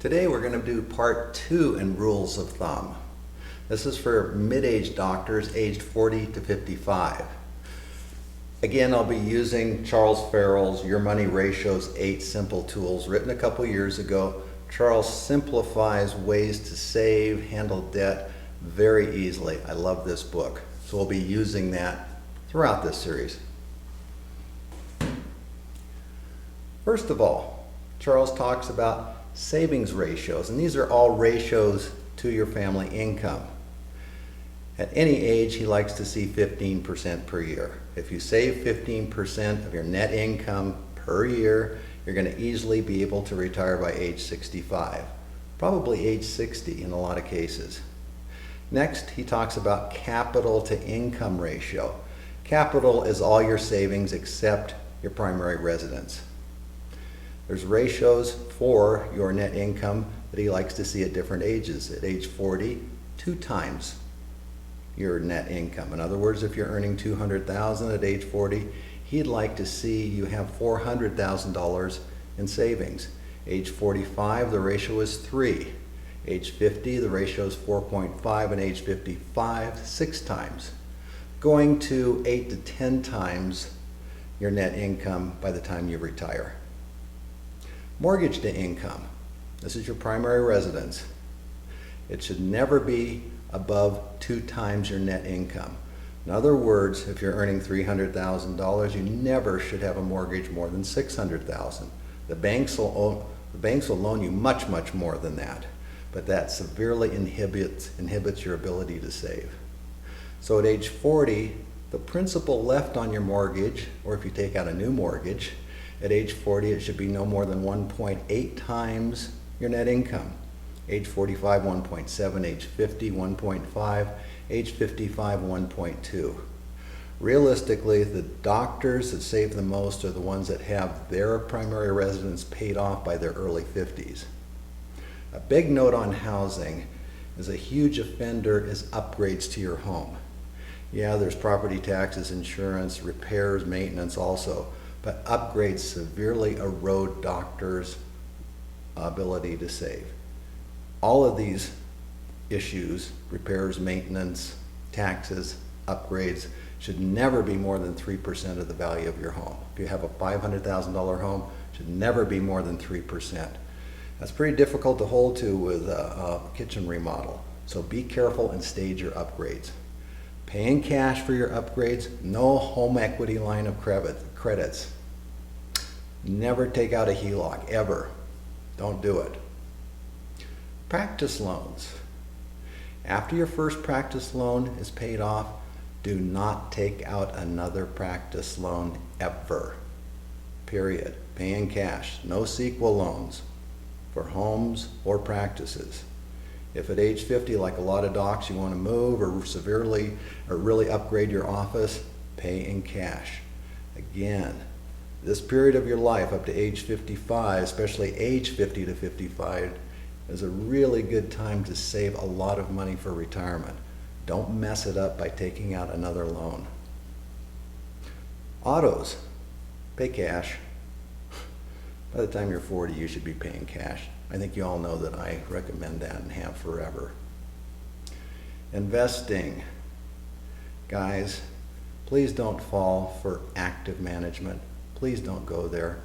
Today we're going to do part 2 in rules of thumb. This is for mid-age doctors aged 40 to 55. Again, I'll be using Charles Farrell's Your Money Ratios 8 Simple Tools, written a couple years ago. Charles simplifies ways to save, handle debt very easily. I love this book, so we'll be using that throughout this series. First of all, Charles talks about savings ratios, and these are all ratios to your family income. At any age, he likes to see 15% per year. If you save 15% of your net income per year, you're going to easily be able to retire by age 65, probably age 60 in a lot of cases. Next, he talks about capital to income ratio. Capital is all your savings except your primary residence. There's ratios for your net income that he likes to see at different ages. At age 40, 2 times your net income. In other words, if you're earning $200,000 at age 40, he'd like to see you have $400,000 in savings. Age 45, the ratio is 3. Age 50, the ratio is 4.5, and age 55, 6 times. Going to 8 to 10 times your net income by the time you retire. Mortgage to income. This is your primary residence. It should never be above 2 times your net income. In other words, if you're earning $300,000, you never should have a mortgage more than $600,000. The banks will loan you much, much more than that, but that severely inhibits your ability to save. So at age 40, the principal left on your mortgage, or if you take out a new mortgage, at age 40, it should be no more than 1.8 times your net income. Age 45, 1.7, age 50, 1.5, age 55, 1.2. Realistically, the doctors that save the most are the ones that have their primary residence paid off by their early 50s. A big note on housing is a huge offender is upgrades to your home. Yeah, there's property taxes, insurance, repairs, maintenance also, but upgrades severely erode doctors' ability to save. All of these issues, repairs, maintenance, taxes, upgrades, should never be more than 3% of the value of your home. If you have a $500,000 home, it should never be more than 3%. That's pretty difficult to hold to with a kitchen remodel. So be careful and stage your upgrades. Paying cash for your upgrades, no home equity line of credits. Never take out a HELOC, ever. Don't do it. Practice loans. After your first practice loan is paid off, do not take out another practice loan ever. Period. Pay in cash. No sequel loans for homes or practices. If at age 50, like a lot of docs, you want to move or really upgrade your office, pay in cash. Again, this period of your life up to age 55, especially age 50 to 55, is a really good time to save a lot of money for retirement. Don't mess it up by taking out another loan. Autos, pay cash. By the time you're 40, you should be paying cash. I think you all know that I recommend that and have forever. Investing. Guys, please don't fall for active management. Please don't go there.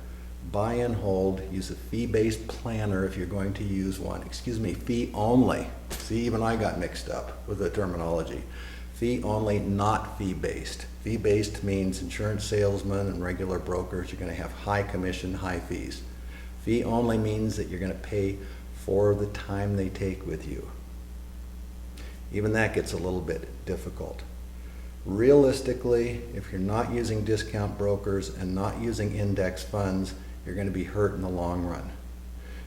Buy and hold. Use a fee-based planner if you're going to use one. Excuse me, fee only. See, even I got mixed up with the terminology. Fee only, not fee-based. Fee-based means insurance salesmen and regular brokers are going to have high commission, high fees. Fee only means that you're going to pay for the time they take with you. Even that gets a little bit difficult. Realistically, if you're not using discount brokers and not using index funds, you're going to be hurt in the long run.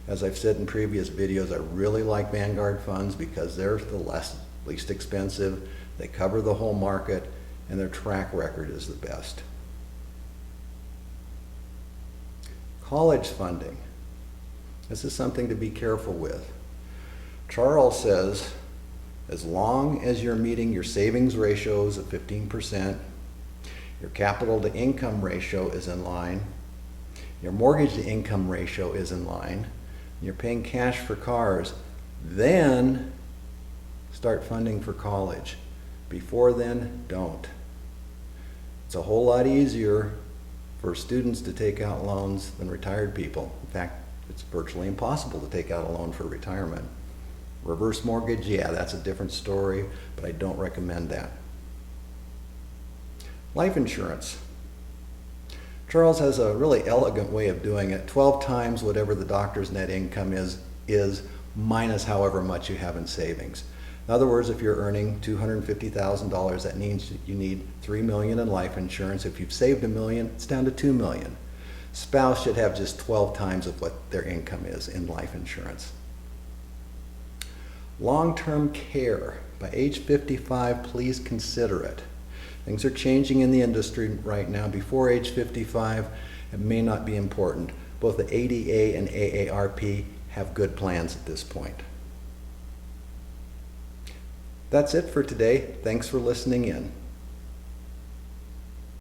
As I've said in previous videos, I really like Vanguard funds because they're the least expensive, they cover the whole market, and their track record is the best. College funding. This is something to be careful with. Charles says, as long as you're meeting your savings ratios of 15%, your capital to income ratio is in line, your mortgage to income ratio is in line, you're paying cash for cars, then start funding for college. Before then, don't. It's a whole lot easier for students to take out loans than retired people. In fact, it's virtually impossible to take out a loan for retirement. Reverse mortgage, yeah, that's a different story, but I don't recommend that. Life insurance. Charles has a really elegant way of doing it. 12 times whatever the doctor's net income is minus however much you have in savings. In other words, if you're earning $250,000, that means you need $3 million in life insurance. If you've saved $1 million, it's down to $2 million. Spouse should have just 12 times of what their income is in life insurance. Long-term care. By age 55, please consider it. Things are changing in the industry right now. Before age 55, it may not be important. Both the ADA and AARP have good plans at this point. That's it for today. Thanks for listening in.